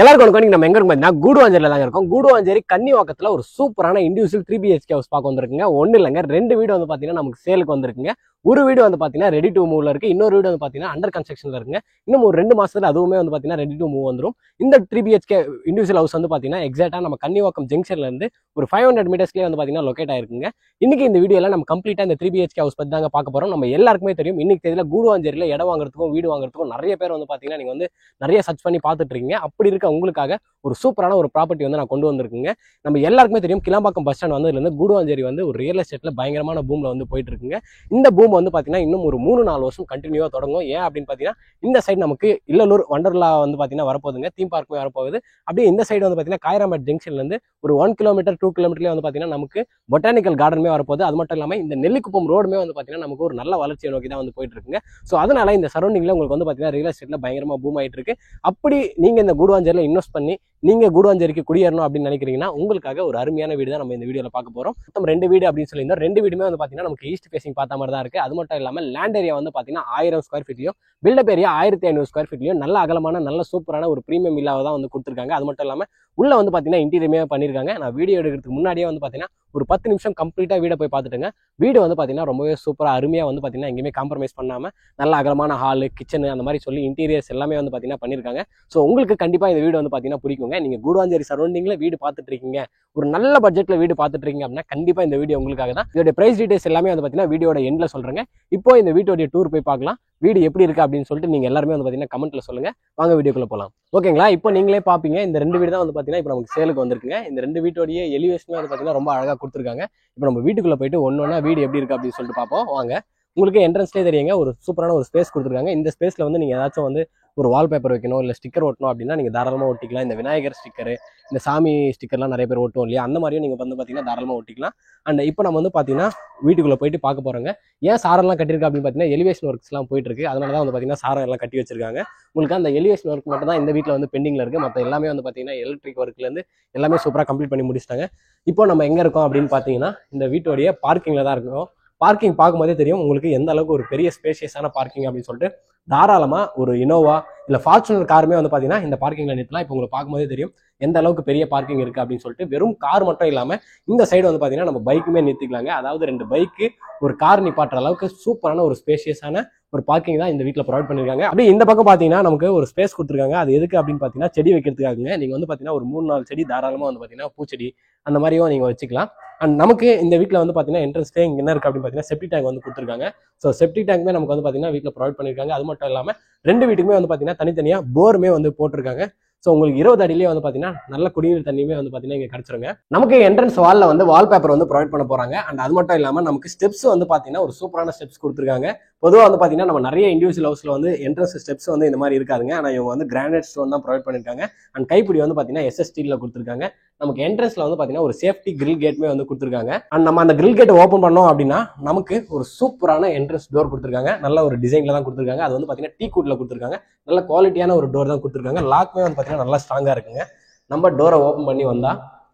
எல்லாருக்கும் நம்ம எங்க இருக்கோம் கூடுவாஞ்சேரியில தாங்க இருக்கோம். கூடுவாஞ்சேரி கன்னிவாக்கத்துல ஒரு சூப்பரான இண்டிவிஜுவல் 3 BHK ஹவுஸ் பார்க்க வந்திருக்குங்க. ஒண்ணு இல்லைங்க, 2 வீடு வந்து பாத்தீங்கன்னா நமக்கு சேலுக்கு வந்திருக்குங்க. ஒரு வீடு வந்து பாத்தீங்கன்னா ரெடி டு மூவ்ல இருக்கு, இன்னொரு வீடு வந்து பாத்தீங்கன்னா அண்டர் கன்ஸ்ட்ரக்ஷன்ல இருக்குங்க. இன்னும் ஒரு 2 மாசத்துல அதுவுமே வந்து பாத்தீங்கன்னா ரெடி டு மூவ் வந்துடும். இந்த 3 BHK இண்டிவிஜுவல் ஹவுஸ் வந்து பாத்தீங்கன்னா எக்ஸாக்டா நம்ம கன்னிவாக்கம் ஜங்ஷன்ல இருந்து ஒரு 500 மீட்டர்ஸ்லயே வந்து பாத்தீங்கன்னா லொகேட் ஆயிருக்குங்க. இன்னைக்கு இந்த வீடியோல நம்ம கம்ப்ளீட்டா இந்த 3 BHK ஹவுஸ் பத்தி தாங்க பார்க்க போறோம். நம்ம எல்லாருக்குமே தெரியும், இன்னைக்கு தேதியில கூடுவாஞ்சேரியில இடம் வாங்குறதுக்கும் வீடு வாங்குறதுக்கும் நிறைய பேர் வந்து பாத்தீங்கன்னா நீங்க வந்து நிறைய சர்ச் பண்ணி பார்த்துட்டு இருக்கீங்க. அப்படி இருக்க உங்களுக்காக ஒரு சூப்பரான ஒரு ப்ராப்பர்ட்டி வந்து நான் கொண்டு வந்திருக்குங்க. நம்ம எல்லாருக்குமே தெரியும், கிளாம்பாக்கம் பஸ் ஸ்டாண்ட் வந்ததுல இருந்து கூடுவாஞ்சேரி வந்து ஒரு ரியல் எஸ்டேட்ல பயங்கரமான பூம்ல வந்து போயிட்டு இருக்குங்க. இந்த பூம் வந்து பாத்தீங்கன்னா இன்னும் ஒரு 3-4 வருஷம் கண்டினியூவா தொடங்கும். ஏன் அப்படின்னு பாத்தீங்கன்னா இந்த சைடு நமக்கு இல்லலூர் வண்டர்லா வந்து பாத்தீங்கன்னா வரப்போகுதுங்க, தீம் பார்க்குமே வரப்போகுது. அப்படியே இந்த சைடு வந்து பாத்தீங்கன்னா காயராமேட் ஜங்ஷன்ல இருந்து ஒரு 1 கிலோமீட்டர் 2 கிலோமீட்டர்லயே வந்து பாத்தீங்கன்னா நமக்கு பொட்டானிக்கல் கார்டனுமே வரப்போகுது. அது மட்டும் இல்லாம இந்த நெல்லிக்குப்பம் ரோடுமே வந்து பாத்தீங்கன்னா நமக்கு ஒரு நல்ல வளர்ச்சியை நோக்கி தான் வந்து போயிட்டு இருக்குங்க. ஸோ அதனால இந்த சரௌண்டிங்ல உங்களுக்கு வந்து பாத்தீங்கன்னா ரியல் எஸ்டேட்ல பயங்கரமா பூம் ஆயிட்டு இருக்கு. அப்படி நீங்க இந்த கூடுவாஞ்சேரியில இன்வெஸ்ட் பண்ணி நீங்க கூடுவாஞ்சேரிக்கு குடியேறணும் அப்படின்னு நினைக்கிறீங்கன்னா உங்களுக்காக ஒரு அருமையான வீடு தான் நம்ம இந்த வீடியோல பார்க்க போறோம். மொத்தம் 2 வீடு அப்படின்னு சொல்லியிருந்தோம். 2 வீடுமே வந்து பாத்தீங்கன்னா நமக்கு ஈஸ்ட் ஃபேசிங் பார்த்த மாதிரி தான் இருக்கு. அது மட்டும் இல்லாம லேண்ட் ஏரியா வந்து பாத்தீங்கன்னா 1000 ஸ்கொயர் ஃபீட்லயும், பில்டப் ஏரியா 1500 ஸ்கொயர் ஃபீட்லயும் நல்ல அகலமான நல்ல சூப்பரான ஒரு பிரீமியம் வில்லாவை தான் வந்து கொடுத்துருக்காங்க. அது மட்டும் இல்லாம உள்ள வந்து பாத்தீங்கன்னா இன்டீரியருமே பண்ணிருக்காங்க. நான் வீடியோ எடுக்கிறதுக்கு முன்னாடியே வந்து பாத்தீங்கன்னா ஒரு 10 நிமிஷம் கம்ப்ளீட்டா வீடை போய் பார்த்துட்டுங்க. வீடு வந்து பாத்தீங்கன்னா ரொம்பவே சூப்பரா அருமையா வந்து பாத்தீங்கன்னா எங்கேயுமே காம்ப்ரமைஸ் பண்ணாம நல்ல அகலமான ஹாலு, கிச்சன் அந்த மாதிரி சொல்லி இன்டீரியர்ஸ் எல்லாமே வந்து பாத்தீங்கன்னா பண்ணிருக்காங்க. ஸோ உங்களுக்கு கண்டிப்பா இந்த வீடு வந்து பாத்தீங்கன்னா பிடிக்குங்க. நீங்க கூடுவாஞ்சேரி சரௌண்டிங்ல வீடு பார்த்துட்டு இருக்கீங்க, ஒரு நல்ல பட்ஜெட்ல வீடு பார்த்துட்டு இருக்கீங்க அப்படின்னா கண்டிப்பா இந்த வீடியோ உங்களுக்காக தான். இதோட பிரைஸ் டீடைல்ஸ் எல்லாமே வந்து பாத்தீங்கன்னா வீடியோட எண்ட்ல சொல்றேங்க. இப்போ இந்த வீட்டோட டூர் போய் பார்க்கலாம். வீடு எப்படி இருக்கு அப்படின்னு சொல்லிட்டு நீங்க எல்லாருமே வந்து பாத்தீங்கன்னா கமெண்ட்ல சொல்லுங்க. வாங்க வீடியோக்குள்ள போலாம். ஓகேங்களா? இப்போ நீங்களே பாப்பீங்க, இந்த 2 வீடு தான் வந்து பாத்தீங்கன்னா இப்போ நமக்கு சேலுக்கு வந்திருக்குங்க. இந்த 2 வீட்டோடைய எலிவேஷனுமே வந்து பாத்தீங்கன்னா ரொம்ப அழகா கொடுத்துருக்காங்க. இப்போ நம்ம வீட்டுக்குள்ள போயிட்டு ஒன்னொன்னா வீடு எப்படி இருக்கு அப்படின்னு சொல்லிட்டு பார்ப்போம். வாங்க. உங்களுக்கு என்ட்ரன்ஸ்லேயே தெரியுங்க, ஒரு சூப்பரான ஒரு ஸ்பேஸ் கொடுத்துருக்காங்க. இந்த ஸ்பேஸ்ல வந்து நீங்க ஏதாச்சும் வந்து ஒரு வால்பேப்பர் வைக்கணும், இல்லை ஸ்டிக்கர் ஒட்டணும் அப்படின்னா நீங்க தாராளமாக ஒட்டிக்கலாம். இந்த விநாயகர் ஸ்டிக்கரு, இந்த சாமி ஸ்டிக்கர்லாம் நிறைய பேர் ஒட்டுவோம் இல்லையா, அந்த மாதிரியும் நீங்க வந்து பாத்தீங்கன்னா தாராளமாக ஒட்டிக்கலாம். அண்ட் இப்போ நம்ம வந்து பாத்தீங்கன்னா வீட்டுக்குள்ள போயிட்டு பார்க்க போறோங்க. ஏன் சாரெல்லாம் கட்டியிருக்கா அப்படின்னு பாத்தீங்கன்னா எலிவேஷன் ஒர்க்ஸ்லாம் போயிட்டு இருக்கு. அதனால தான் வந்து பாத்தீங்கன்னா சாரம் எல்லாம் கட்டி வச்சிருக்காங்க. உங்களுக்கு அந்த எலிவேஷன் ஒர்க் மட்டும் தான் இந்த வீட்டில் வந்து பெண்டிங்ல இருக்கு. மற்ற எல்லாமே வந்து பாத்தீங்கன்னா எலக்ட்ரிக் ஒர்க்ல இருந்து எல்லாமே சூப்பராக கம்ப்ளீட் பண்ணி முடிச்சிட்டாங்க. இப்போ நம்ம எங்க இருக்கோம் அப்படின்னு பாத்தீங்கன்னா இந்த வீட்டோடைய பார்க்கிங்ல தான் இருக்கோம். பார்க்கிங் பார்க்கும்போதே தெரியும் உங்களுக்கு எந்த அளவுக்கு ஒரு பெரிய ஸ்பேஷியஸான பார்க்கிங் அப்படின்னு சொல்லிட்டு. தாராளமா ஒரு இனோவா இல்ல ஃபார்ச்சுனர் காருமே வந்து பாத்தீங்கன்னா இந்த பார்க்கிங்ல நிறுத்தலாம். இப்போ உங்களுக்கு பார்க்கும்போதே தெரியும் எந்த அளவுக்கு பெரிய பார்க்கிங் இருக்கு அப்படின்னு சொல்லிட்டு. வெறும் கார் மட்டும் இல்லாம இந்த சைடு வந்து பாத்தீங்கன்னா நம்ம பைக்குமே நிறுத்திக்கலாங்க. அதாவது 2 பைக்கு ஒரு கார் நிப்பாட்டுற அளவுக்கு சூப்பரான ஒரு ஸ்பேஷியஸான ஒரு பார்க்கிங் தான் இந்த வீட்டில் ப்ரொவைட் பண்ணிருக்காங்க. அப்படி இந்த பக்கம் பாத்தீங்கன்னா நமக்கு ஒரு ஸ்பேஸ் கொடுத்துருக்காங்க. அது எதுக்கு அப்படின்னு பாத்தீங்கன்னா செடி வைக்கிறதுக்காக. நீங்க வந்து பாத்தீங்கன்னா ஒரு 3-4 செடி தாராளமா வந்து பாத்தீங்கன்னா பூச்செடி அந்த மாதிரியும் நீங்க வச்சுக்கலாம். அண்ட் நமக்கு இந்த வீட்டில் வந்து பாத்தீங்கன்னா என்ட்ரன்ஸ்லேயே இங்க என்ன இருக்கு அப்படின்னு பாத்தீங்கன்னா செப்டி டேங்க் வந்து கொடுத்துருக்காங்க. ஸோ செப்டி டேங்க்மே நமக்கு வந்து பாத்தீங்கன்னா வீட்டில் ப்ரொவைட் பண்ணிருக்காங்க. அது மட்டும் இல்லாம 2 வீட்டுக்குமே வந்து பாத்தீங்கன்னா தனித்தனியா போருமே வந்து போட்டிருக்காங்க. ஸோ உங்களுக்கு 20 அடியிலேயே வந்து பாத்தீங்கன்னா நல்ல குடிநீர் தண்ணியுமே வந்து பாத்தீங்கன்னா இங்க கிடைச்சிருங்க. நமக்கு என்ட்ரன்ஸ் வால்ல வந்து வால்பேப்பர் வந்து ப்ரொவைட் பண்ண போறாங்க. அண்ட் அது மட்டும் இல்லாம நமக்கு ஸ்டெப்ஸ் வந்து பாத்தீங்கன்னா ஒரு சூப்பரான ஸ்டெப்ஸ் கொடுத்துருக்காங்க. பொதுவாக வந்து பாத்தீங்கன்னா நம்ம நிறைய இண்டிவிஜுவல் ஹவுஸ்ல வந்து என்ட்ரன்ஸ் ஸ்டெப்ஸ் வந்து இந்த மாதிரி இருக்காதுங்க. ஆனால் இவங்க வந்து கிரானைட் ஸ்டோன் தான் ப்ரொவைட் பண்ணிருக்காங்க. அண்ட் கைப்பிடி வந்து பாத்தீங்கன்னா எஸ்எஸ்டில கொடுத்துருக்காங்க. நமக்கு என்ட்ரன்ஸ்ல வந்து பாத்தீங்கன்னா ஒரு சேஃப்டி கிரில் கேட்மே வந்து கொடுத்துருக்காங்க. அண்ட் நம்ம அந்த கிரில் கேட் ஓப்பன் பண்ணோம் அப்படின்னா நமக்கு ஒரு சூப்பரான என்ட்ரன்ஸ் டோர் கொடுத்துருக்காங்க. நல்ல ஒரு டிசைன்ல தான் கொடுத்துருக்காங்க. அது வந்து பாத்தீங்கன்னா டீ கூட்ல கொடுத்துருக்காங்க. நல்ல குவாலிட்டியான ஒரு டோர் தான் கொடுத்துருக்காங்க. லாக்மே வந்து பாத்தீங்கன்னா நல்லா ஸ்ட்ராங்கா இருக்குங்க. நம்ம டோரை ஓப்பன் பண்ணி வந்தா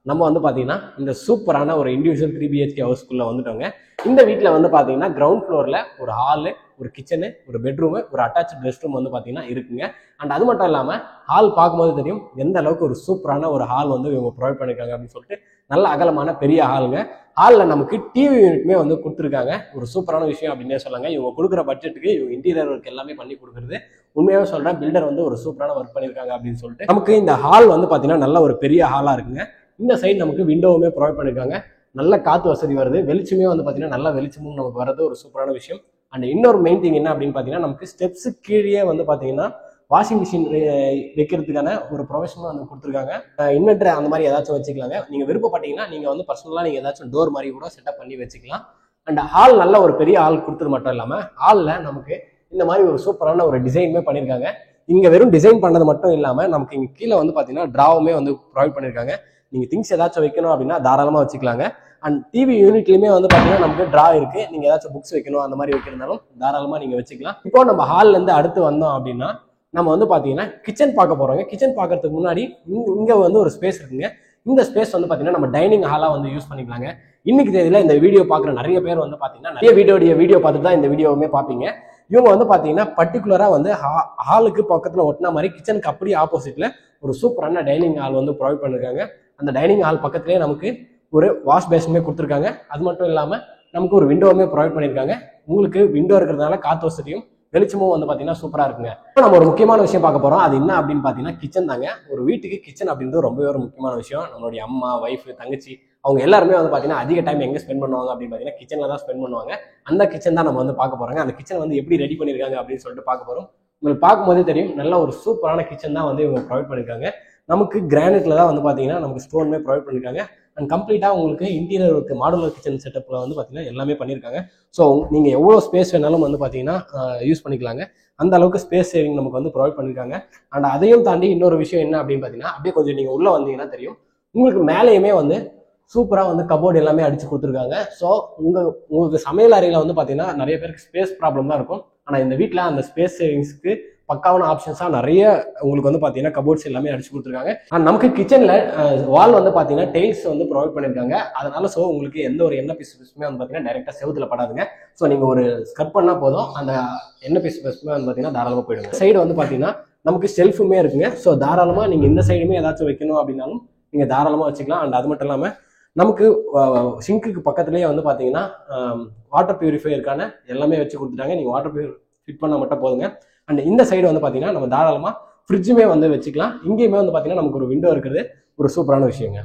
நம்ம வந்து பாத்தீங்கன்னா இந்த சூப்பரான ஒரு இண்டிவிஜுவல் 3 BHK ஹவுஸ்க்குள்ள வந்துட்டோங்க. இந்த வீட்டில் வந்து பாத்தீங்கன்னா கிரவுண்ட் ஃப்ளோர்ல ஒரு ஹாலு, ஒரு கிச்சனு, ஒரு பெட்ரூமு, ஒரு அட்டாச் ரெஸ்ட் ரூம் வந்து பாத்தீங்கன்னா இருக்குங்க. அண்ட் அது மட்டும் இல்லாம ஹால் பார்க்கும்போது தெரியும் எந்த அளவுக்கு ஒரு சூப்பரான ஒரு ஹால் வந்து இவங்க ப்ரொவைட் பண்ணிருக்காங்க அப்படின்னு சொல்லிட்டு. நல்ல அகலமான பெரிய ஹாலுங்க. ஹாலில் நமக்கு டிவி யூனிட்மே வந்து கொடுத்துருக்காங்க. ஒரு சூப்பரான விஷயம் அப்படின்னே சொல்லாங்க. இவங்க கொடுக்குற பட்ஜெட்டுக்கு இவங்க இன்டீரியர் ஒர்க் எல்லாமே பண்ணி கொடுக்குறது உண்மையாவே சொல்றேன், பில்டர் வந்து ஒரு சூப்பரான ஒர்க் பண்ணியிருக்காங்க அப்படின்னு சொல்லிட்டு. நமக்கு இந்த ஹால் வந்து பாத்தீங்கன்னா நல்ல ஒரு பெரிய ஹாலா இருக்குங்க. இந்த சைடு நமக்கு விண்டோவுமே ப்ரொவைட் பண்ணிருக்காங்க. நல்ல காத்து வசதி வருது. வெளிச்சமே வந்து பாத்தீங்கன்னா நல்ல வெளிச்சமும் நமக்கு வரது ஒரு சூப்பரான விஷயம். அண்ட் இன்னொரு மெயின் திங் என்ன அப்படின்னு பாத்தீங்கன்னா நமக்கு ஸ்டெப்ஸ் கீழே வந்து பாத்தீங்கன்னா வாஷிங் மிஷின் வைக்கிறதுக்கான ஒரு ப்ரொஃபஷனல் வந்து கொடுத்துருக்காங்க. இன்வெர்டர் அந்த மாதிரி ஏதாச்சும் வச்சுக்கலாங்க. நீங்க விருப்பப்பட்டீங்கன்னா நீங்க வந்து பர்சனலா நீங்க ஏதாச்சும் டோர் மாதிரி கூட செட்டப் பண்ணி வச்சுக்கலாம். அண்ட் ஹால் நல்ல ஒரு பெரிய ஹால் கொடுத்தது மட்டும் இல்லாம ஹால்ல நமக்கு இந்த மாதிரி ஒரு சூப்பரான ஒரு டிசைனுமே பண்ணிருக்காங்க. இங்க வெறும் டிசைன் பண்ணது மட்டும் இல்லாம நமக்கு இங்க கீழே வந்து பாத்தீங்கன்னா டிராவுமே வந்து ப்ரொவைட் பண்ணிருக்காங்க. நீங்க திங்ஸ் ஏதாச்சும் வைக்கணும் அப்படின்னா தாராளமா வச்சுக்கலாங்க. அண்ட் டிவி யூனிட்லயுமே வந்து பாத்தீங்கன்னா நமக்கு டிரா இருக்கு. நீங்க ஏதாச்சும் புக்ஸ் வைக்கணும் அந்த மாதிரி வைக்கிறதாலும் தாராளமா நீங்க வச்சுக்கலாம். இப்போ நம்ம ஹால்ல இருந்து அடுத்து வந்தோம் அப்படின்னா நம்ம வந்து பாத்தீங்கன்னா கிச்சன் பார்க்க போறோங்க. கிச்சன் பார்க்கறதுக்கு முன்னாடி இங்க வந்து ஒரு ஸ்பேஸ் இருக்குங்க. இந்த ஸ்பேஸ் வந்து பாத்தீங்கன்னா நம்ம டைனிங் ஹாலா வந்து யூஸ் பண்ணிக்கலாங்க. இன்னைக்கு தேதியில இந்த வீடியோ பாக்குற நிறைய பேர் வந்து பாத்தீங்கன்னா நிறைய வீடியோ பார்த்துட்டு தான் இந்த வீடியோவுமே பாப்பீங்க. இவங்க வந்து பாத்தீங்கன்னா பர்டிகுலரா வந்து ஹாலுக்கு பக்கத்துல ஒட்டின மாதிரி கிச்சனுக்கு அப்படியே ஆப்போசிட்ல ஒரு சூப்பரான டைனிங் ஹால் வந்து ப்ரொவைட் பண்ணிருக்காங்க. அந்த டைனிங் ஹால் பக்கத்துலேயே நமக்கு ஒரு வாஷ் பேஷனுமே கொடுத்துருக்காங்க. அது மட்டும் இல்லாம நமக்கு ஒரு விண்டோவுமே ப்ரொவைட் பண்ணியிருக்காங்க. உங்களுக்கு விண்டோ இருக்கிறதுனால காத்து வசதியும் வெளிச்சமும் வந்து பாத்தீங்கன்னா சூப்பரா இருக்குங்க. நம்ம ஒரு முக்கியமான விஷயம் பார்க்க போறோம். அது என்ன அப்படின்னு பாத்தீங்கன்னா கிச்சன் தாங்க. ஒரு வீட்டுக்கு கிச்சன் அப்படின்றது ரொம்பவே ஒரு முக்கியமான விஷயம். நம்மளுடைய அம்மா, வைஃப், தங்கச்சி அவங்க எல்லாருமே வந்து பாத்தீங்கன்னா அதிக டைம் எங்க ஸ்பெண்ட் பண்ணுவாங்க அப்படின்னு பாத்தீங்கன்னா கிச்சன்ல தான் ஸ்பெண்ட் பண்ணுவாங்க. அந்த கிச்சன் தான் நம்ம வந்து பார்க்க போறோங்க. அந்த கிச்சன் வந்து எப்படி ரெடி பண்ணிருக்காங்க அப்படின்னு சொல்லிட்டு பார்க்க போறோம். உங்களுக்கு பார்க்கும்போதே தெரியும், நல்ல ஒரு சூப்பரான கிச்சன் தான் வந்து இவங்க ப்ரொவைட் பண்ணிருக்காங்க. நமக்கு கிரானைட்ல தான் வந்து பாத்தீங்கன்னா நமக்கு ஸ்டோனுமே ப்ரொவைட் பண்ணிருக்காங்க. அண்ட் கம்ப்ளீட்டா உங்களுக்கு இன்டீரியர் ஒர்க் மாடுலர் கிச்சன் செட்டப்ல வந்து பாத்தீங்கன்னா எல்லாமே பண்ணிருக்காங்க. ஸோ நீங்க எவ்வளவு ஸ்பேஸ் வேணாலும் வந்து பாத்தீங்கன்னா யூஸ் பண்ணிக்கலாங்க. அந்த அளவுக்கு ஸ்பேஸ் சேவிங் நமக்கு வந்து ப்ரொவைட் பண்ணிருக்காங்க. அண்ட் அதையும் தாண்டி இன்னொரு விஷயம் என்ன அப்படின்னு பாத்தீங்கன்னா, அப்படியே கொஞ்சம் நீங்க உள்ள வந்தீங்கன்னா தெரியும், உங்களுக்கு மேலேயுமே வந்து சூப்பரா வந்து கபோர்டு எல்லாமே அடிச்சு கொடுத்துருக்காங்க. ஸோ உங்களுக்கு சமையல் அறையில வந்து பாத்தீங்கன்னா நிறைய பேருக்கு ஸ்பேஸ் ப்ராப்ளம் தான் இருக்கும். ஆனா இந்த வீட்டுல அந்த ஸ்பேஸ் சேவிங்ஸ்க்கு பக்காவான ஆப்ஷன்ஸா நிறைய உங்களுக்கு வந்து பாத்தீங்கன்னா கபோர்ட்ஸ் எல்லாமே அடிச்சு கொடுத்துருக்காங்க. அண்ட் நமக்கு கிச்சன்ல வால் வந்து பாத்தீங்கன்னா டைல்ஸ் வந்து ப்ரொவைட் பண்ணிருக்காங்க. அதனால ஸோ உங்களுக்கு எந்த ஒரு எண்ணெய் பீஸுமே வந்து பாத்தீங்கன்னா டைரக்டா செவுத்துல படாதுங்க. ஸோ நீங்க ஒரு ஸ்கர்ட் பண்ணா போதும், அந்த எண்ணெய் பீஸுமே வந்து பாத்தீங்கன்னா தாராளமா போயிடுங்க. சைடு வந்து பாத்தீங்கன்னா நமக்கு ஷெல்ஃபுமே இருக்குங்க. ஸோ தாராளமா நீங்க இந்த சைடுமே ஏதாச்சும் வைக்கணும் அப்படின்னாலும் நீங்க தாராளமா வச்சுக்கலாம். அண்ட் அது மட்டும் இல்லாம நமக்கு சிங்க்குக்கு பக்கத்துலேயே வந்து பாத்தீங்கன்னா வாட்டர் பியூரிஃபையருக்கான எல்லாமே வச்சு கொடுத்துட்டாங்க. நீங்க வாட்டர் ஃபிட் பண்ண மட்டும் போதுங்க. அண்ட் இந்த சைடு வந்து பாத்தீங்கன்னா நம்ம தாராளமா ஃப்ரிட்ஜுமே வந்து வச்சுக்கலாம். இங்கேயுமே வந்து பாத்தீங்கன்னா நமக்கு ஒரு விண்டோ இருக்கிறது ஒரு சூப்பரான விஷயங்க.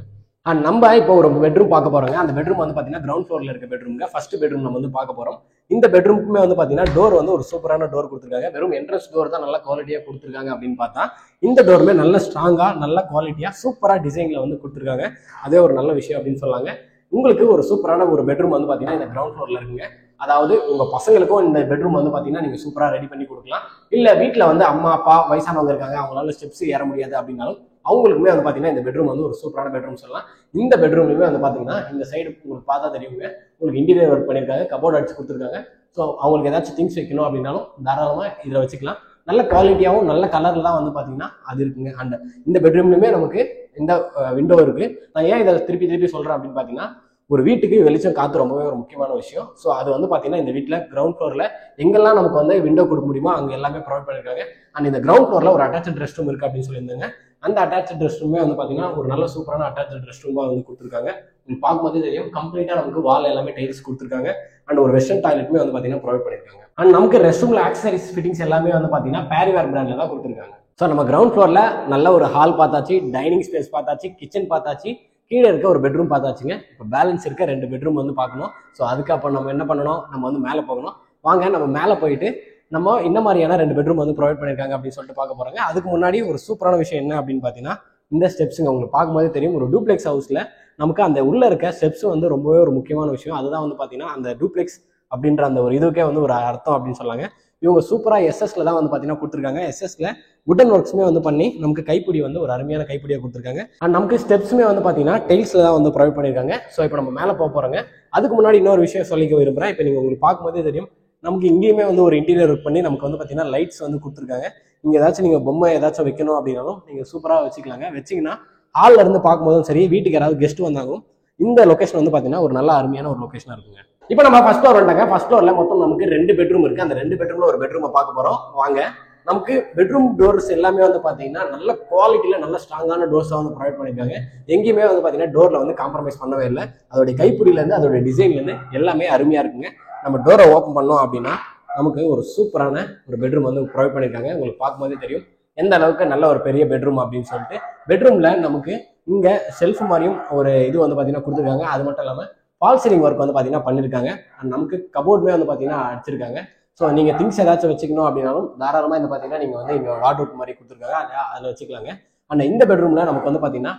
அண்ட் நம்ம இப்போ ஒரு பெட்ரூம் பார்க்க போறோங்க. அந்த பெட்ரூம் வந்து பாத்தீங்கன்னா கிரவுண்ட் ஃப்ளோர்ல இருக்க பெட்ரூம்ங்க. ஃபர்ஸ்ட் பெட்ரூம் நம்ம வந்து பார்க்க போறோம். இந்த பெட்ரூமுக்குமே வந்து பாத்தீங்கன்னா டோர் வந்து ஒரு சூப்பரான டோர் கொடுத்துருக்காங்க. வெறும் என்ட்ரன்ஸ் டோர் தான் நல்ல குவாலிட்டியா கொடுத்துருக்காங்க அப்படின்னு பார்த்தா, இந்த டோருமே நல்ல ஸ்ட்ராங்கா நல்ல குவாலிட்டியா சூப்பரா டிசைன்ல வந்து கொடுத்துருக்காங்க. அதே ஒரு நல்ல விஷயம் அப்படின்னு சொல்லாங்க. உங்களுக்கு ஒரு சூப்பரான ஒரு பெட்ரூம் வந்து பாத்தீங்கன்னா இந்த கிரவுண்ட் ஃப்ளோர்ல இருக்குங்க. அதாவது உங்க பசங்களுக்கும் இந்த பெட்ரூம் வந்து பாத்தீங்கன்னா நீங்க சூப்பரா ரெடி பண்ணி கொடுக்கலாம். இல்ல வீட்டுல வந்து அம்மா அப்பா வயசானவங்க இருக்காங்க, அவங்களால ஸ்டெப்ஸ் ஏற முடியாது அப்படின்னாலும் அவங்களுக்குமே வந்து பாத்தீங்கன்னா இந்த பெட்ரூம் வந்து ஒரு சூப்பரான பெட்ரூம் சொல்லலாம். இந்த பெட்ரூம்லயுமே வந்து பாத்தீங்கன்னா இந்த சைடு உங்களுக்கு பார்த்தா தெரியுங்க, உங்களுக்கு இன்டீரியர் ஒர்க் பண்ணிருக்காங்க, கபோர்ட் அடிச்சு கொடுத்துருக்காங்க. ஸோ அவங்களுக்கு ஏதாச்சும் திங்ஸ் வைக்கணும் அப்படின்னாலும் தாராளமா இதில் வச்சுக்கலாம். நல்ல குவாலிட்டியாகவும் நல்ல கலர்ல தான் வந்து பாத்தீங்கன்னா அது இருக்குங்க. அண்ட் இந்த பெட்ரூம்லயுமே நமக்கு இந்த விண்டோ இருக்கு. நான் ஏன் இதை திருப்பி சொல்றேன் அப்படின்னு பாத்தீங்கன்னா, ஒரு வீட்டுக்கு வெளிச்சம் காத்து ரொம்பவே ஒரு முக்கியமான விஷயம். ஸோ அது வந்து பாத்தீங்கன்னா இந்த வீட்டில் கிரவுண்ட் ஃப்ளோர்ல எங்கெல்லாம் நமக்கு வந்து விண்டோ கொடுக்க முடியுமோ அங்க எல்லாமே ப்ரொவைட் பண்ணிருக்காங்க. அண்ட் இந்த கிரவுண்ட் ஃப்ளோர்ல ஒரு அட்டாச் ரெஸ்ட் ரூம் இருக்கு அப்படின்னு சொல்லியிருந்தாங்க. அந்த அட்டாச் ரெஸ்ட் ரூமே வந்து பாத்தீங்கன்னா ஒரு நல்ல சூப்பரான அட்டாச் ரெஸ்ட் ரூமா வந்து கொடுத்துருக்காங்க. உங்களுக்கு பார்க்கும்போது தெரியும், கம்ப்ளீட்டா நமக்கு வால் எல்லாமே டைல்ஸ் கொடுத்துருக்காங்க. அண்ட் ஒரு வெஸ்டர்ன் டாய்லெட்டுமே வந்து பாத்தீங்கன்னா ப்ரொவைட் பண்ணிருக்காங்க. அண்ட் நமக்கு ரெஸ்ட் ரூம்ல ஆக்சசரிஸ் ஃபிட்டிங்ஸ் எல்லாமே வந்து பாத்தீங்கன்னா பேரிவேர் பிராண்ட்ல தான் கொடுத்துருக்காங்க. ஸோ நம்ம கிரவுண்ட் ஃப்ளோர்ல நல்ல ஒரு ஹால் பார்த்தாச்சு, டைனிங் ஸ்பேஸ் பார்த்தாச்சு, கிச்சன் பார்த்தாச்சு, கீழே இருக்க ஒரு பெட்ரூம் பார்த்தாச்சுங்க. இப்போ பேலன்ஸ் இருக்க 2 பெட்ரூம் வந்து பார்க்கணும். ஸோ அதுக்கு அப்போ நம்ம என்ன பண்ணணும், நம்ம வந்து மேலே போகணும். வாங்க நம்ம மேலே போயிட்டு நம்ம இந்த மாதிரியான 2 பெட்ரூம் வந்து ப்ரொவைட் பண்ணிருக்காங்க அப்படின்னு சொல்லிட்டு பார்க்க போறாங்க. அதுக்கு முன்னாடி ஒரு சூப்பரான விஷயம் என்ன அப்படின்னு பார்த்தீங்கன்னா, இந்த ஸ்டெப்ஸுங்க உங்களுக்கு பார்க்கும்போது தெரியும், ஒரு டூப்ளெக்ஸ் ஹவுஸ்ல நமக்கு அந்த உள்ள இருக்க ஸ்டெப்ஸ் வந்து ரொம்பவே ஒரு முக்கியமான விஷயம். அதுதான் வந்து பார்த்தீங்கன்னா அந்த டூப்ளெக்ஸ் அப்படின்ற அந்த ஒரு இதுக்கே வந்து ஒரு அர்த்தம் அப்படின்னு சொல்லாங்க. இவங்க சூப்பரா எஸ்எஸ்ல தான் வந்து பாத்தீங்கன்னா கொடுத்துருக்காங்க. எஸ்எஸ்ல வுடன் ஒர்க்ஸ்மே வந்து பண்ணி நமக்கு கைப்பிடி வந்து ஒரு அருமையான கைப்பிடியா கொடுத்துருக்காங்க. அண்ட் நமக்கு ஸ்டெப்ஸுமே வந்து பாத்தீங்கன்னா டைல்ஸ்ல தான் வந்து ப்ரொவைட் பண்ணிருக்காங்க. ஸோ இப்போ நம்ம மேலே போறோங்க. அதுக்கு முன்னாடி இன்னொரு விஷயம் சொல்லிக்க விரும்புறேன். இப்போ நீங்க உங்களுக்கு பார்க்கும்போதே தெரியும், நமக்கு இங்கேயுமே வந்து ஒரு இன்டீரியர் ஒர்க் பண்ணி நமக்கு வந்து பாத்தீங்கன்னா லைட்ஸ் வந்து கொடுத்துருக்காங்க. இங்க ஏதாச்சும் நீங்க பொம்மை ஏதாச்சும் வைக்கணும் அப்படின்னாலும் நீங்க சூப்பரா வச்சுக்கலாங்க. வச்சீங்கன்னா ஹால்ல இருந்து பார்க்கும்போதும் சரி, வீட்டுக்கு யாராவது கெஸ்ட் வந்தாலும் இந்த லொகேஷன் வந்து பாத்தீங்கன்னா ஒரு நல்ல அருமையான ஒரு லொகேஷனா இருக்குங்க. இப்போ நம்ம ஃபர்ஸ்ட் ஃப்ளோர் வந்துட்டாங்க. ஃபர்ஸ்ட் ஃப்ளோர்ல மொத்தம் நமக்கு 2 பெட்ரூம் இருக்கு. அந்த 2 பெட்ரூம்ல ஒரு பெட்ரூமை பார்க்க போறோம். வாங்க. நமக்கு பெட்ரூம் டோர்ஸ் எல்லாமே வந்து பாத்தீங்கன்னா நல்ல குவாலிட்டியில நல்ல ஸ்ட்ராங்கான டோர்ஸா வந்து ப்ரொவைட் பண்ணிருக்காங்க. எங்கேயுமே வந்து பாத்தீங்கன்னா டோர்ல வந்து காம்ப்ரமைஸ் பண்ணவே இல்லை. அதோட கைப்பிடியில இருந்து அதோட டிசைன்ல இருந்து எல்லாமே அருமையா இருக்குங்க. நம்ம டோரை ஓப்பன் பண்ணோம் அப்படின்னா நமக்கு ஒரு சூப்பரான ஒரு பெட்ரூம் வந்து ப்ரொவைட் பண்ணிருக்காங்க. உங்களுக்கு பார்க்கும்போதே தெரியும் எந்த அளவுக்கு நல்ல ஒரு பெரிய பெட்ரூம் அப்படின்னு சொல்லிட்டு. பெட்ரூம்ல நமக்கு இங்க செல்ஃப் மாதிரியும் ஒரு இது வந்து பாத்தீங்கன்னா கொடுத்துருக்காங்க. அது மட்டும் இல்லாம ஃபால் சீலிங் ஒர்க் வந்து பாத்தீங்கன்னா பண்ணிருக்காங்க. நமக்கு கபோர்டுமே வந்து பாத்தீங்கன்னா அடிச்சிருக்காங்க. ஸோ நீங்க திங்ஸ் ஏதாச்சும் வச்சுக்கணும் அப்படின்னாலும் தாராளமா இந்த பாத்தீங்கன்னா நீங்க வந்து இங்க வார்ட்ரோப் மாதிரி கொடுத்துருக்காங்க, அதில் வச்சுக்கலாங்க. அண்ட் இந்த பெட்ரூம்ல நமக்கு வந்து பாத்தீங்கன்னா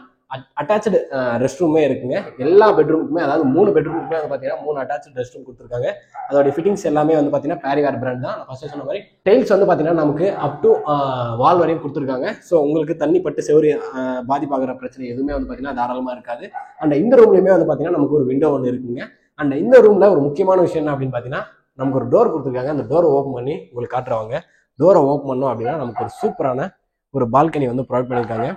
அட்டாச்சு ரெஸ்ட் ரூமே இருக்குங்க. எல்லா பெட்ரூமுக்குமே, அதாவது 3 பெட்ரூமுக்குமே வந்து பாத்தீங்கன்னா 3 அட்டாச்சு ரெஸ்ட் ரூம் கொடுத்துருக்காங்க. அதோட ஃபிட்டிங்ஸ் எல்லாமே வந்து பாத்தீங்கன்னா பேரிவேர் பிராண்ட் தான். நான் ஃபர்ஸ்ட் சொன்ன மாதிரி டைல்ஸ் வந்து பாத்தீங்கன்னா நமக்கு அப் டு வால் வரையும் கொடுத்துருக்காங்க. ஸோ உங்களுக்கு தண்ணி பட்டு செவரு பாதிப்பாகிற பிரச்சனை எதுவுமே வந்து பாத்தீங்கன்னா தாராளமா இருக்காது. அண்ட் இந்த ரூம்லயுமே வந்து பாத்தீங்கன்னா நமக்கு ஒரு விண்டோ ஒன்று இருக்குங்க. அண்ட் இந்த ரூம்ல ஒரு முக்கியமான விஷயம் என்ன அப்படின்னு பாத்தீங்கன்னா, நமக்கு ஒரு டோர் கொடுத்துருக்காங்க. அந்த டோரை ஓப்பன் பண்ணி உங்களுக்கு காட்டுறவங்க. டோரை ஓப்பன் பண்ணோம் அப்படின்னா நமக்கு ஒரு சூப்பரான ஒரு பால்கனி வந்து ப்ரொவைட் பண்ணியிருக்காங்க.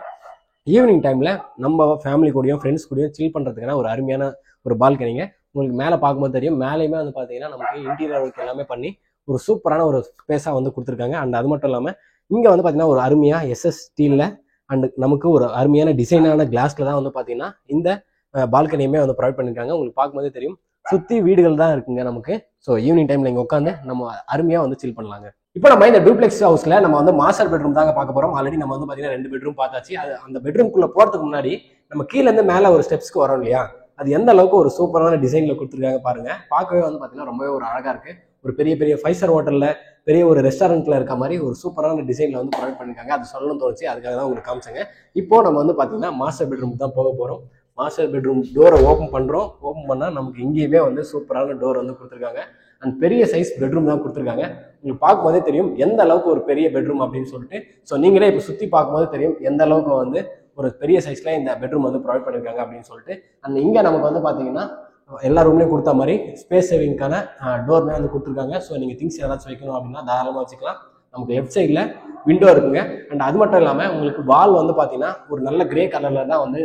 ஈவினிங் டைம்ல நம்ம ஃபேமிலி கூடயும் ஃப்ரெண்ட்ஸ் கூடயும் சில் பண்றதுக்கான ஒரு அருமையான ஒரு பால்கனிங்க. உங்களுக்கு மேலே பார்க்கும்போது தெரியும், மேலேயுமே வந்து பார்த்தீங்கன்னா நமக்கு இன்டீரியர் ஒர்க் எல்லாமே பண்ணி ஒரு சூப்பரான ஒரு ஸ்பேஸாக வந்து கொடுத்துருக்காங்க. அண்ட் அது மட்டும் இல்லாமல் இங்கே வந்து பார்த்தீங்கன்னா ஒரு அருமையாக எஸ்எஸ் ஸ்டீலில் அண்ட் நமக்கு ஒரு அருமையான டிசைனான கிளாஸில் தான் வந்து பார்த்தீங்கன்னா இந்த பால்கனியுமே வந்து ப்ரொவைட் பண்ணியிருக்காங்க. உங்களுக்கு பார்க்கும்போதே தெரியும், சுற்றி வீடுகள் தான் இருக்குங்க நமக்கு. ஸோ ஈவினிங் டைமில் இங்கே உட்காந்து நம்ம அருமையாக வந்து சில் பண்ணலாங்க. இப்போ நம்ம இந்த டூப்ளெக்ஸ் ஹவுஸில் நம்ம வந்து மாஸ்டர் பெட்ரூம் தாங்க பார்க்க போகிறோம். ஆல்ரெடி நம்ம வந்து பார்த்தீங்கன்னா 2 பெட்ரூம் பார்த்தாச்சு. அது அந்த பெட்ரூம்குள்ளே போகிறதுக்கு முன்னாடி நம்ம கீழேருந்து மேலே ஒரு ஸ்டெப்ஸ்க்கு வரோம் இல்லையா, அது எந்த அளவுக்கு ஒரு சூப்பரான டிசைனில் கொடுத்துருக்காங்க பாருங்க. பார்க்கவே வந்து பார்த்தீங்கன்னா ரொம்பவே ஒரு அழகாக இருக்கு. ஒரு பெரிய பெரிய 5 ஸ்டார் ஹோட்டலில் பெரிய ஒரு ரெஸ்டாரண்ட்ல இருக்க மாதிரி ஒரு சூப்பரான டிசைனில் வந்து ப்ரொவைட் பண்ணியிருக்காங்க. அது சொல்லணும்னு தோணுச்சு, அதுக்காக தான் உங்களுக்கு காமிச்சேங்க. இப்போ நம்ம வந்து பார்த்தீங்கன்னா மாஸ்டர் பெட்ரூம் தான் போக போகிறோம். மாஸ்டர் பெட்ரூம் டோரை ஓப்பன் பண்ணுறோம். ஓப்பன் பண்ணால் நமக்கு இங்கேயுமே வந்து சூப்பரான டோர் வந்து கொடுத்துருக்காங்க. அண்ட் பெரிய சைஸ் பெட்ரூம் தான் கொடுத்துருக்காங்க. உங்களுக்கு பார்க்கும்போதே தெரியும் எந்த அளவுக்கு ஒரு பெரிய பெட்ரூம் அப்படின்னு சொல்லிட்டு. ஸோ நீங்களே இப்போ சுற்றி பார்க்கும்போது தெரியும் எந்த அளவுக்கு வந்து ஒரு பெரிய சைஸ்ல இந்த பெட்ரூம் வந்து ப்ரொவைட் பண்ணியிருக்காங்க அப்படின்னு சொல்லிட்டு. அண்ட் இங்கே நமக்கு வந்து பார்த்தீங்கன்னா எல்லா ரூம்லேயும் கொடுத்த மாதிரி ஸ்பேஸ் சேவிங்கான டோர்மே வந்து கொடுத்துருக்காங்க. ஸோ நீங்கள் திங்ஸ் ஏதாச்சும் வைக்கணும் அப்படின்னா தாராளமாக வச்சுக்கலாம். நமக்கு லெஃப்ட் சைடில் விண்டோ இருக்குங்க. அண்ட் அது மட்டும் இல்லாமல் உங்களுக்கு வால் வந்து பார்த்தீங்கன்னா ஒரு நல்ல கிரே கலரில் தான் வந்து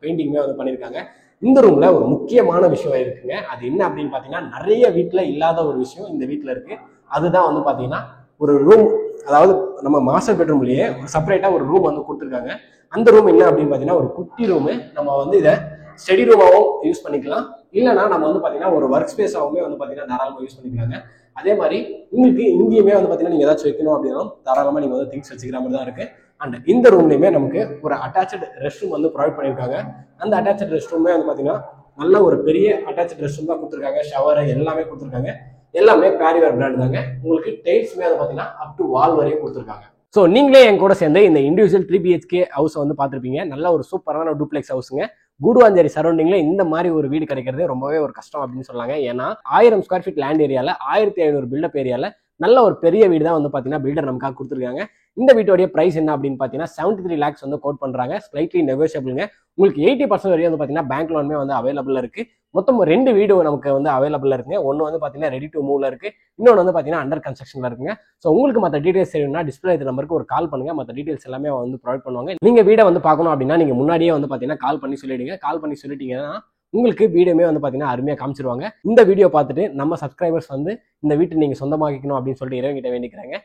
பெயிண்டிங்குமே வந்து பண்ணியிருக்காங்க. இந்த ரூம்ல ஒரு முக்கியமான விஷயம் இருக்குங்க. அது என்ன அப்படின்னு பார்த்தீங்கன்னா நிறைய வீட்டில் இல்லாத ஒரு விஷயம் இந்த வீட்டில் இருக்கு. அதுதான் வந்து பார்த்தீங்கன்னா ஒரு ரூம், அதாவது நம்ம மாஸ்டர் பெட்ரூம்லேயே ஒரு செப்பரேட்டாக ஒரு ரூம் வந்து கொடுத்துருக்காங்க. அந்த ரூம் என்ன அப்படின்னு பார்த்தீங்கன்னா ஒரு குட்டி ரூமு. நம்ம வந்து இதை ஸ்டடி ரூமாகவும் யூஸ் பண்ணிக்கலாம், இல்லைனா நம்ம வந்து பார்த்தீங்கன்னா ஒரு ஒர்க் ஸ்பேஸாகவுமே வந்து பார்த்தீங்கன்னா தாராளமாக யூஸ் பண்ணிக்கலாங்க. அதே மாதிரி உங்களுக்கு இங்கேயுமே வந்து பார்த்தீங்கன்னா நீங்கள் ஏதாச்சும் வைக்கணும் அப்படின்னா தாராளமாக நீங்கள் வந்து திங்ஸ் வச்சுக்கிற மாதிரி தான் இருக்கு. அண்ட் இந்த ரூம்லையுமே நமக்கு ஒரு அட்டாச்சு ரெஸ்ட் ரூம் வந்து ப்ரொவைட் பண்ணியிருக்காங்க. அந்த அட்டாச்சு ரெஸ்ட் ரூமே வந்து பார்த்தீங்கன்னா நல்ல ஒரு பெரிய அட்டாச்சு ரெஸ்ட் ரூம் தான் கொடுத்துருக்காங்க. ஷவர் எல்லாமே கொடுத்துருக்காங்க. எல்லாமே பேரிவேர் பிராண்ட் தாங்க. உங்களுக்கு டைல்ஸுமே வந்து பார்த்தீங்கன்னா அப் டு வால் வரையும் கொடுத்துருக்காங்க. ஸோ நீங்களே என் கூட சேர்ந்து இந்த இண்டிவிஜுவல் 3 BHK ஹவுஸ் வந்து பார்த்துருப்பீங்க. நல்ல ஒரு சூப்பரான டூப்ளெக்ஸ் ஹவுஸுங்க. கூடுவாஞ்சேரி சரௌண்டிங்ல இந்த மாதிரி ஒரு வீடு கிடைக்கிறது ரொம்பவே ஒரு கஷ்டம் அப்படின்னு சொல்லாங்க. ஏன்னா 1000 ஸ்கொயர் ஃபீட் லேண்ட் ஏரியால 1500 பில்டப் ஏரியால நல்ல ஒரு பெரிய வீடு தான் வந்து பார்த்தீங்கன்னா பில்டர் நமக்காக கொடுத்துருக்காங்க. இந்த வீட்டோடைய பிரைஸ் என்ன அப்படின்னு பார்த்தீங்கன்னா 73 lakhs வந்து கோட் பண்றாங்க. ஸ்லைட்லி நெகோஷியபிளுங்க. உங்களுக்கு 80% வரையும் வந்து பார்த்தீங்கன்னா பேங்க் லோனுமே வந்து அவைலபிள் இருக்கு. மொத்தம் 2 வீடு நமக்கு வந்து அவைலபிள் இருக்குங்க. ஒன்று வந்து பார்த்தீங்கன்னா ரெடி டு மூவ்ல இருக்கு, இன்னொன்று வந்து பார்த்தீங்கன்னா அண்டர் கன்ஸ்ட்ரக்ஷன்ல இருக்குங்க. ஸோ உங்களுக்கு மற்ற டீடைல்ஸ் தெரியும்னா டிஸ்பிளே நம்பருக்கு ஒரு கால் பண்ணுங்க. மற்ற டீடைல்ஸ் எல்லாமே வந்து ப்ரொவைட் பண்ணுவாங்க. நீங்க வீடை வந்து பார்க்கணும் அப்படின்னா நீங்க முன்னாடியே வந்து பார்த்தீங்கன்னா கால் பண்ணி சொல்லிடுங்க. கால் பண்ணி சொல்லிட்டீங்கன்னா உங்களுக்கு வீடியோமே வந்து பார்த்தீங்கன்னா அருமையாக காமிச்சிருவாங்க. இந்த வீடியோ பார்த்துட்டு நம்ம சப்ஸ்கிரைபர்ஸ் வந்து இந்த வீட்டை நீங்கள் சொந்தமாக்கிக்கணும் அப்படின்னு சொல்லிட்டு இறைவன்கிட்ட வேண்டிக்கிறாங்க.